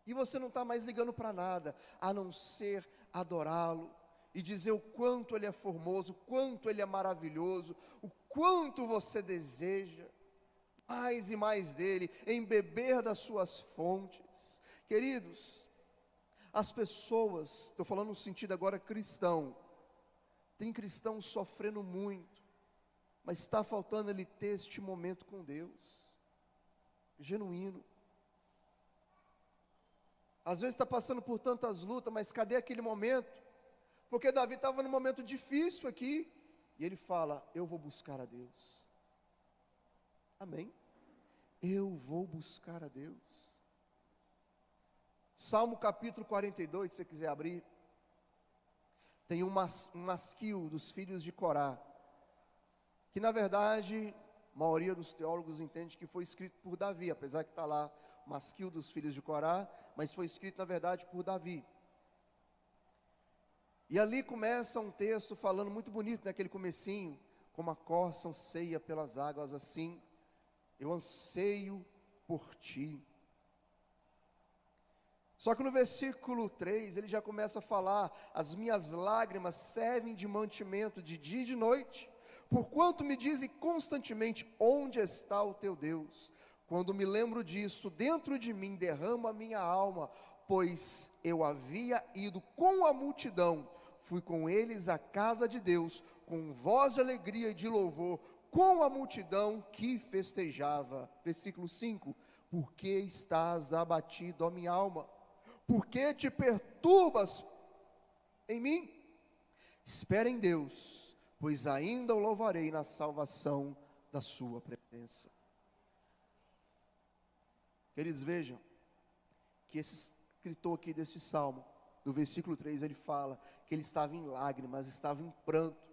E você não está mais ligando para nada, a não ser adorá-lo. E dizer o quanto Ele é formoso, o quanto Ele é maravilhoso, o quanto você deseja mais e mais dele, em beber das suas fontes. Queridos, As pessoas, estou falando no sentido agora cristão, tem cristão sofrendo muito, mas está faltando ele ter este momento com Deus, genuíno. Às vezes está passando por tantas lutas, mas cadê aquele momento? Porque Davi estava num momento difícil aqui, e ele fala: eu vou buscar a Deus. Amém? Eu vou buscar a Deus. Salmo capítulo 42, se você quiser abrir, tem um masquil dos filhos de Corá, que na verdade, a maioria dos teólogos entende que foi escrito por Davi, apesar que está lá, masquil dos filhos de Corá, mas foi escrito na verdade por Davi. E ali começa um texto falando muito bonito, naquele comecinho: como a corça anseia pelas águas, assim eu anseio por ti. Só que no versículo 3, ele já começa a falar: as minhas lágrimas servem de mantimento de dia e de noite, porquanto me dizem constantemente: onde está o teu Deus? Quando me lembro disso, dentro de mim derrama a minha alma, pois eu havia ido com a multidão, fui com eles à casa de Deus, com voz de alegria e de louvor, com a multidão que festejava. Versículo 5: por que estás abatido, ó minha alma? Por que te perturbas em mim? Espera em Deus, pois ainda o louvarei na salvação da sua presença. Queridos, vejam que esse escritor aqui desse salmo, no versículo 3, ele fala que ele estava em lágrimas, estava em pranto,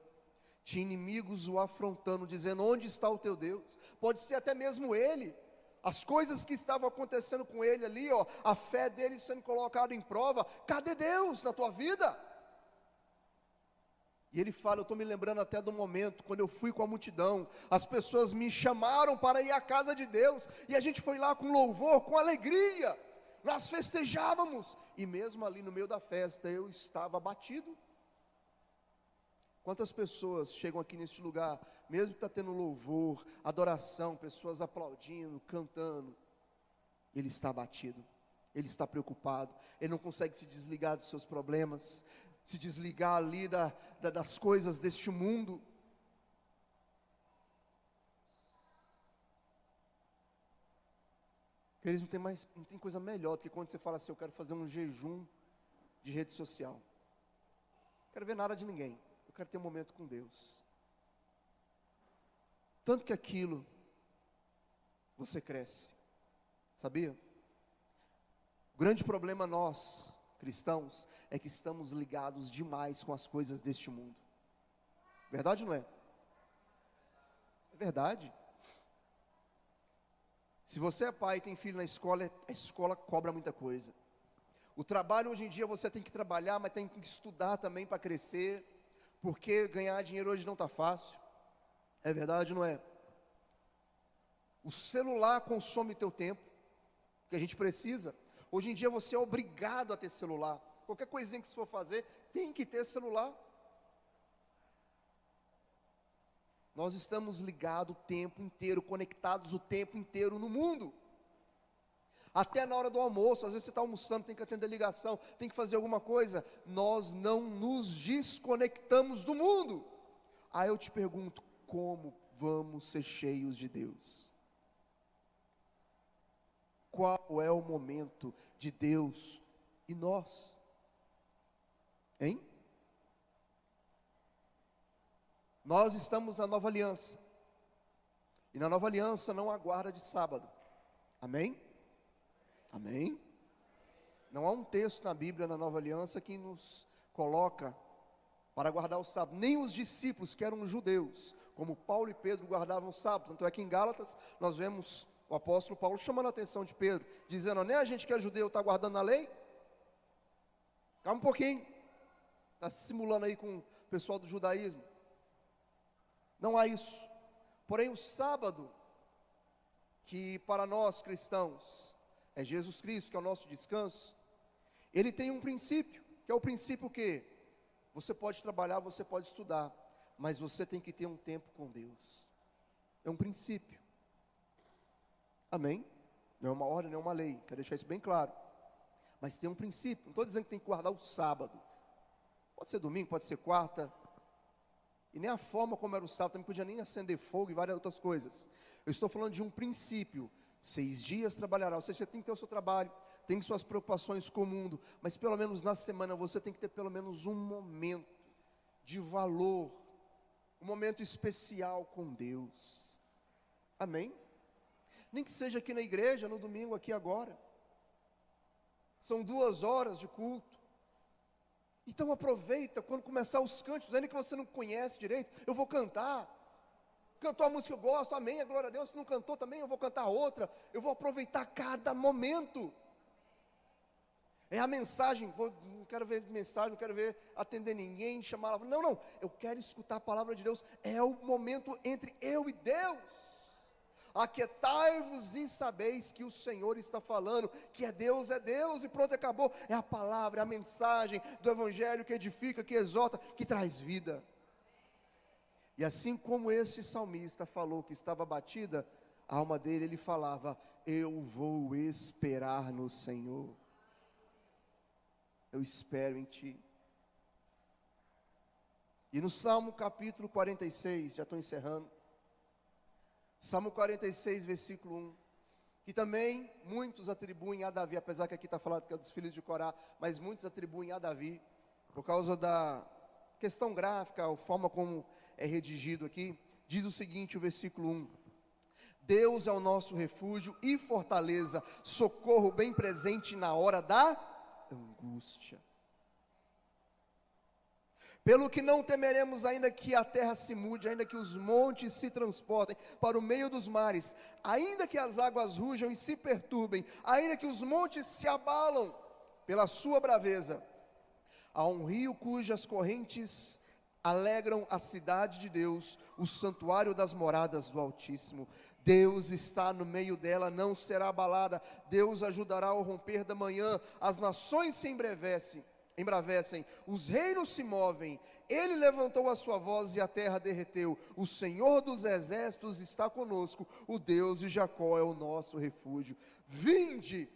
tinha inimigos o afrontando, dizendo: onde está o teu Deus? Pode ser até mesmo ele, as coisas que estavam acontecendo com ele ali, a fé dele sendo colocada em prova. Cadê Deus na tua vida? E ele fala: eu estou me lembrando até do momento quando eu fui com a multidão, as pessoas me chamaram para ir à casa de Deus, e a gente foi lá com louvor, com alegria, nós festejávamos, e mesmo ali no meio da festa, eu estava abatido. Quantas pessoas chegam aqui nesse lugar, mesmo que está tendo louvor, adoração, pessoas aplaudindo, cantando, ele está abatido, ele está preocupado, ele não consegue se desligar dos seus problemas, se desligar ali das coisas deste mundo. Queridos, não tem coisa melhor do que quando você fala assim: eu quero fazer um jejum de rede social, não quero ver nada de ninguém, eu quero ter um momento com Deus. Tanto que aquilo, você cresce, sabia? O grande problema nós, cristãos, é que estamos ligados demais com as coisas deste mundo. Verdade ou não é? É verdade. Se você é pai e tem filho na escola, a escola cobra muita coisa. O trabalho hoje em dia você tem que trabalhar, mas tem que estudar também para crescer, porque ganhar dinheiro hoje não está fácil. É verdade ou não é? O celular consome teu tempo, que a gente precisa. Hoje em dia você é obrigado a ter celular. Qualquer coisinha que você for fazer, tem que ter celular. Nós estamos ligados o tempo inteiro, conectados o tempo inteiro no mundo. Até na hora do almoço, às vezes você está almoçando, tem que atender ligação, tem que fazer alguma coisa. Nós não nos desconectamos do mundo. Aí eu te pergunto: como vamos ser cheios de Deus? Qual é o momento de Deus e nós? Hein? Nós estamos na nova aliança, e na nova aliança não há guarda de sábado. Amém? Amém? Não há um texto na Bíblia, na nova aliança, que nos coloca para guardar o sábado. Nem os discípulos, que eram judeus, como Paulo e Pedro, guardavam o sábado. Tanto é que em Gálatas nós vemos o apóstolo Paulo chamando a atenção de Pedro, dizendo: nem a gente que é judeu está guardando a lei? Calma um pouquinho, está se simulando aí com o pessoal do judaísmo. Não há isso. Porém o sábado, que para nós cristãos é Jesus Cristo, que é o nosso descanso, ele tem um princípio, que é o princípio que você pode trabalhar, você pode estudar, mas você tem que ter um tempo com Deus. É um princípio. Amém? Não é uma ordem, não é uma lei, quero deixar isso bem claro. Mas tem um princípio, não estou dizendo que tem que guardar o sábado. Pode ser domingo, pode ser quarta. E nem a forma como era o sábado, também podia nem acender fogo e várias outras coisas. Eu estou falando de um princípio. 6 dias trabalhará, ou seja, você tem que ter o seu trabalho, tem suas preocupações com o mundo, mas pelo menos na semana você tem que ter pelo menos um momento de valor, um momento especial com Deus. Amém? Nem que seja aqui na igreja, no domingo, aqui agora. São 2 horas de culto. Então aproveita, quando começar os cânticos, ainda que você não conhece direito, eu vou cantar. Cantou a música que eu gosto, amém, glória a Deus. Se não cantou também, eu vou cantar outra. Eu vou aproveitar cada momento. É a mensagem, não quero ver mensagem, não quero ver atender ninguém, chamar, não, eu quero escutar a palavra de Deus. É o momento entre eu e Deus. Aquietai-vos e sabeis que o Senhor está falando, que é Deus e pronto, acabou. É a palavra, é a mensagem do Evangelho que edifica, que exorta, que traz vida. E assim como esse salmista falou que estava abatida, a alma dele, ele falava: eu vou esperar no Senhor. Eu espero em Ti. E no Salmo capítulo 46, já estou encerrando. Salmo 46, versículo 1. Que também muitos atribuem a Davi, apesar que aqui está falado que é dos filhos de Corá, mas muitos atribuem a Davi, por causa da questão gráfica, a forma como é redigido aqui. Diz o seguinte, o versículo 1. Deus é o nosso refúgio e fortaleza, socorro bem presente na hora da angústia. Pelo que não temeremos, ainda que a terra se mude, ainda que os montes se transportem para o meio dos mares, ainda que as águas rujam e se perturbem, ainda que os montes se abalam pela sua braveza. Há um rio cujas correntes alegram a cidade de Deus, o santuário das moradas do Altíssimo. Deus está no meio dela, não será abalada. Deus ajudará ao romper da manhã. As nações se embravecem, os reinos se movem. Ele levantou a sua voz e a terra derreteu. O Senhor dos exércitos está conosco. O Deus de Jacó é o nosso refúgio. Vinde,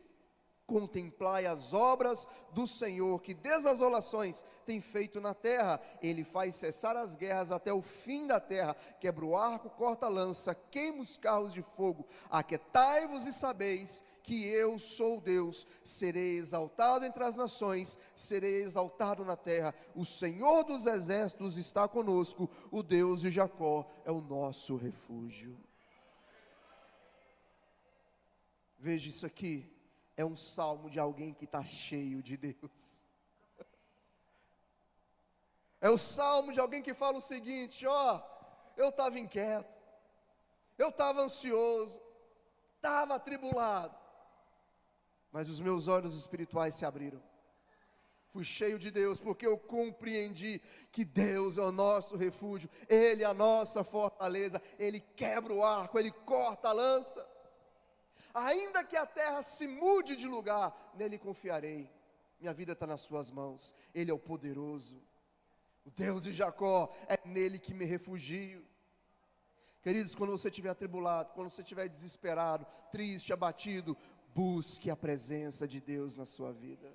contemplai as obras do Senhor, que desasolações tem feito na terra. Ele faz cessar as guerras até o fim da terra, quebra o arco, corta a lança, queima os carros de fogo. Aquietai-vos e sabeis que eu sou Deus. Serei exaltado entre as nações, serei exaltado na terra. O Senhor dos exércitos está conosco, o Deus de Jacó é o nosso refúgio. Veja isso aqui. É um salmo de alguém que está cheio de Deus. É o salmo de alguém que fala o seguinte: eu estava inquieto, eu estava ansioso, estava atribulado, mas os meus olhos espirituais se abriram. Fui cheio de Deus, porque eu compreendi que Deus é o nosso refúgio, Ele é a nossa fortaleza, Ele quebra o arco, Ele corta a lança. Ainda que a terra se mude de lugar, nele confiarei. Minha vida está nas suas mãos. Ele é o poderoso, o Deus de Jacó, é nele que me refugio. Queridos, quando você estiver atribulado, quando você estiver desesperado, triste, abatido, busque a presença de Deus na sua vida.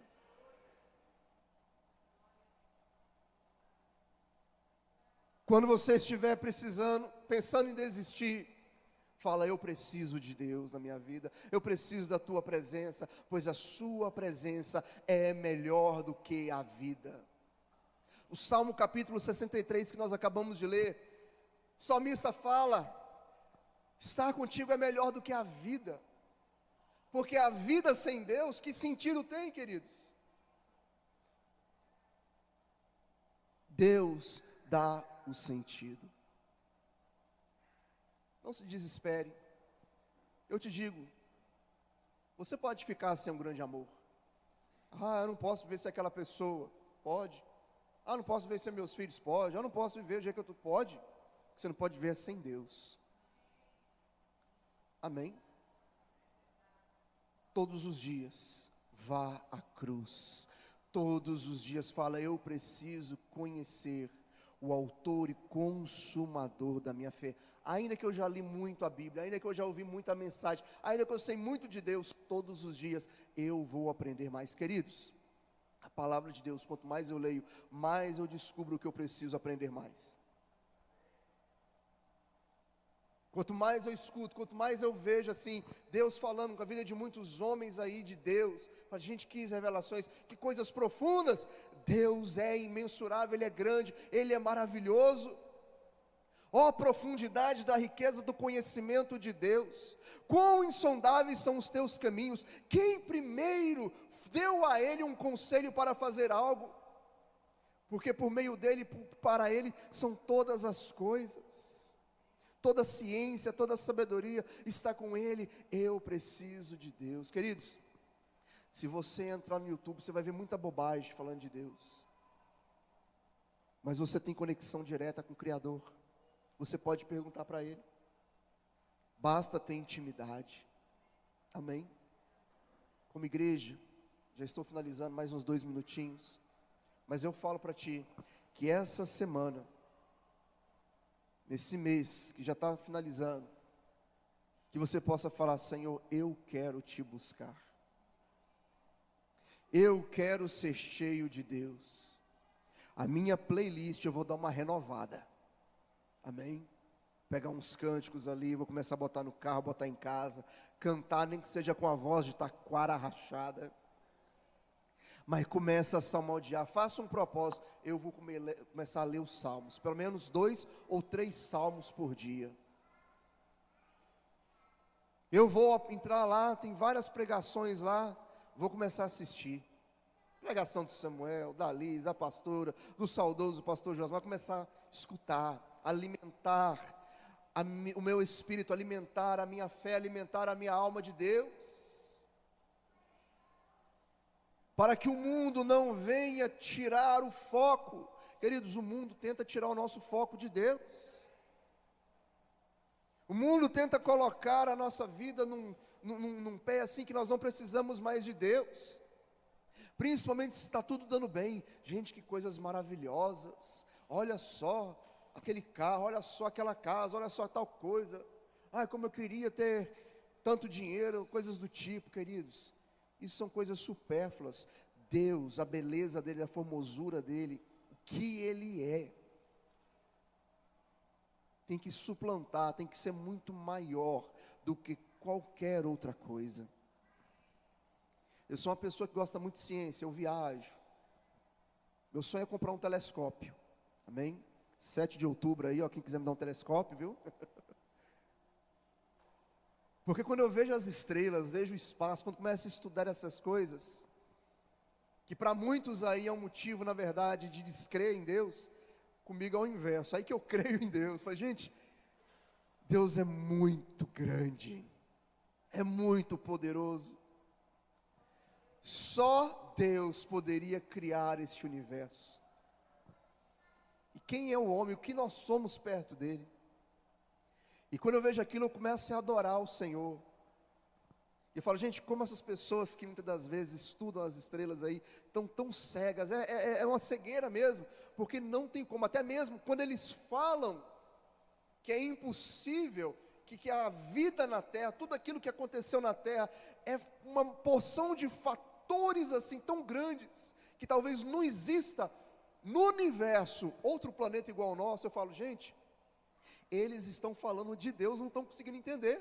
Quando você estiver precisando, pensando em desistir, fala: eu preciso de Deus na minha vida, eu preciso da tua presença, pois a sua presença é melhor do que a vida. O Salmo capítulo 63 que nós acabamos de ler, o salmista fala: estar contigo é melhor do que a vida, porque a vida sem Deus, que sentido tem, queridos? Deus dá o sentido. Não se desespere. Eu te digo, você pode ficar sem um grande amor. Eu não posso viver sem aquela pessoa. Pode. Não posso viver sem meus filhos. Pode. Eu não posso viver do jeito que eu estou. Pode. Você não pode viver sem Deus. Amém? Todos os dias, vá à cruz. Todos os dias fala: eu preciso conhecer o autor e consumador da minha fé. Ainda que eu já li muito a Bíblia, ainda que eu já ouvi muita mensagem, ainda que eu sei muito de Deus, todos os dias eu vou aprender mais. Queridos, a palavra de Deus, quanto mais eu leio, mais eu descubro que eu preciso aprender mais. Quanto mais eu escuto, quanto mais eu vejo assim, Deus falando com a vida de muitos homens aí de Deus, para a gente, que revelações, que coisas profundas. Deus é imensurável, Ele é grande, Ele é maravilhoso. Ó profundidade da riqueza do conhecimento de Deus, quão insondáveis são os teus caminhos. Quem primeiro deu a Ele um conselho para fazer algo? Porque por meio dele, para Ele, são todas as coisas. Toda ciência, toda sabedoria está com Ele. Eu preciso de Deus. Queridos, se você entrar no YouTube, você vai ver muita bobagem falando de Deus. Mas você tem conexão direta com o Criador. Você pode perguntar para Ele. Basta ter intimidade. Amém? Como igreja, já estou finalizando mais uns 2 minutinhos. Mas eu falo para ti, que essa semana, nesse mês que já está finalizando, que você possa falar: Senhor, eu quero te buscar. Eu quero ser cheio de Deus. A minha playlist eu vou dar uma renovada. Amém? Pegar uns cânticos ali, vou começar a botar no carro, botar em casa, cantar, nem que seja com a voz de taquara rachada. Mas começa a salmodiar, faça um propósito. Eu vou começar a ler os salmos, pelo menos 2 ou 3 salmos por dia. Eu vou entrar lá, tem várias pregações lá, vou começar a assistir. Pregação de Samuel, da Liz, da pastora, do saudoso pastor Josué. Vou começar a escutar, alimentar o meu espírito, alimentar a minha fé, alimentar a minha alma de Deus. Para que o mundo não venha tirar o foco. Queridos, o mundo tenta tirar o nosso foco de Deus. O mundo tenta colocar a nossa vida num pé assim, que nós não precisamos mais de Deus. Principalmente se está tudo dando bem. Gente, que coisas maravilhosas. Olha só aquele carro, olha só aquela casa, olha só tal coisa. Ai, como eu queria ter tanto dinheiro, coisas do tipo, queridos. Isso são coisas supérfluas. Deus, a beleza dele, a formosura dele, o que ele é, tem que suplantar, tem que ser muito maior do que qualquer outra coisa. Eu sou uma pessoa que gosta muito de ciência, eu viajo. Meu sonho é comprar um telescópio. Amém? 7 de outubro aí, ó, quem quiser me dar um telescópio, viu? Porque quando eu vejo as estrelas, vejo o espaço, quando começo a estudar essas coisas, que para muitos aí é um motivo, na verdade, de descrer em Deus, comigo é o inverso. Aí que eu creio em Deus. Falei, gente, Deus é muito grande, é muito poderoso. Só Deus poderia criar este universo. E quem é o homem? O que nós somos perto dele? E quando eu vejo aquilo, eu começo a adorar o Senhor. Eu falo, gente, como essas pessoas que muitas das vezes estudam as estrelas aí, estão tão cegas, é uma cegueira mesmo, porque não tem como, até mesmo quando eles falam que é impossível, que a vida na Terra, tudo aquilo que aconteceu na Terra, é uma porção de fatores assim tão grandes, que talvez não exista no universo outro planeta igual ao nosso. Eu falo, gente, eles estão falando de Deus, não estão conseguindo entender.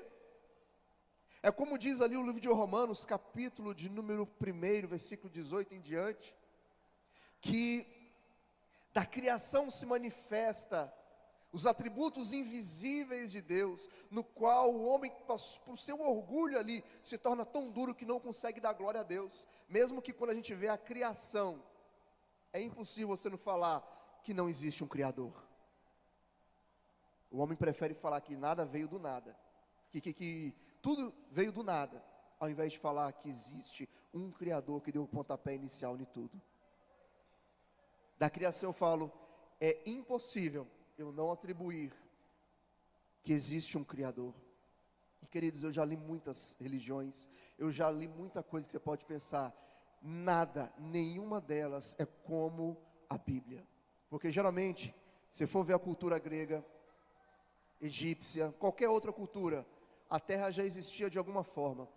É como diz ali o livro de Romanos, capítulo de número 1, versículo 18 em diante, que da criação se manifesta os atributos invisíveis de Deus, no qual o homem, por seu orgulho ali, se torna tão duro que não consegue dar glória a Deus. Mesmo que quando a gente vê a criação, é impossível você não falar que não existe um Criador. O homem prefere falar que nada veio do nada, que tudo veio do nada, ao invés de falar que existe um Criador que deu o pontapé inicial em tudo. Da criação eu falo, é impossível eu não atribuir que existe um Criador. E queridos, eu já li muitas religiões, eu já li muita coisa que você pode pensar, nada, nenhuma delas é como a Bíblia. Porque geralmente, Se for ver a cultura grega, egípcia, qualquer outra cultura, a terra já existia de alguma forma.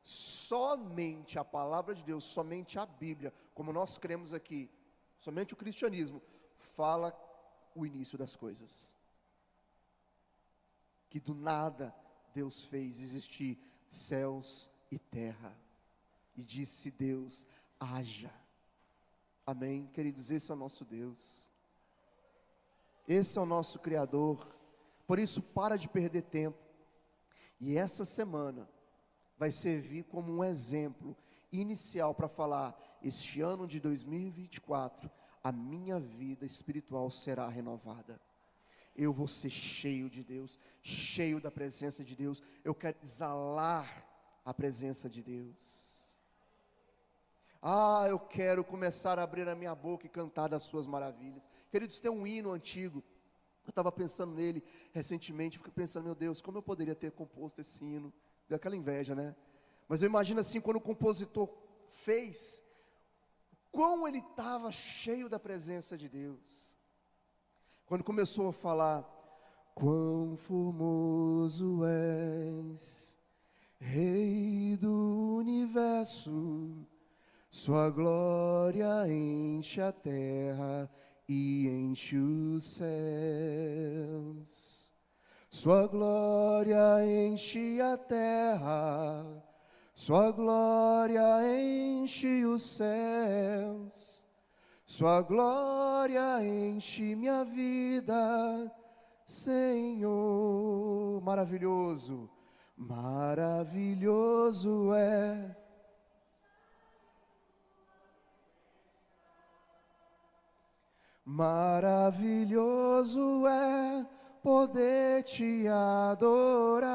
Somente a palavra de Deus, somente a Bíblia, como nós cremos aqui, somente o cristianismo, fala o início das coisas. Que do nada Deus fez existir céus e terra. E disse Deus, haja. Amém, queridos, esse é o nosso Deus. Esse é o nosso Criador. Por isso, para de perder tempo. E essa semana vai servir como um exemplo inicial para falar: este ano de 2024, a minha vida espiritual será renovada. Eu vou ser cheio de Deus, cheio da presença de Deus. Eu quero exalar a presença de Deus. Eu quero começar a abrir a minha boca e cantar das suas maravilhas. Queridos, tem um hino antigo. Eu estava pensando nele recentemente, fiquei pensando, meu Deus, como eu poderia ter composto esse hino? Deu aquela inveja, né? Mas eu imagino assim, quando o compositor fez, quão ele estava cheio da presença de Deus. Quando começou a falar, quão formoso és, Rei do universo, sua glória enche a terra e enche os céus. Sua glória enche a terra, sua glória enche os céus. Sua glória enche minha vida, Senhor. Maravilhoso, maravilhoso é. Maravilhoso é poder te adorar.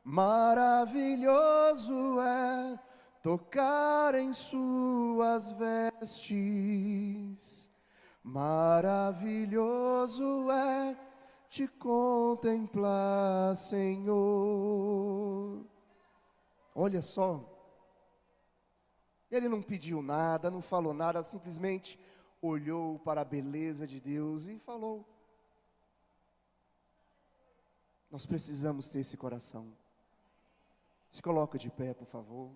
Maravilhoso é tocar em suas vestes. Maravilhoso é te contemplar, Senhor. Olha só. Ele não pediu nada, não falou nada, simplesmente olhou para a beleza de Deus e falou. Nós precisamos ter esse coração. Se coloca de pé, por favor.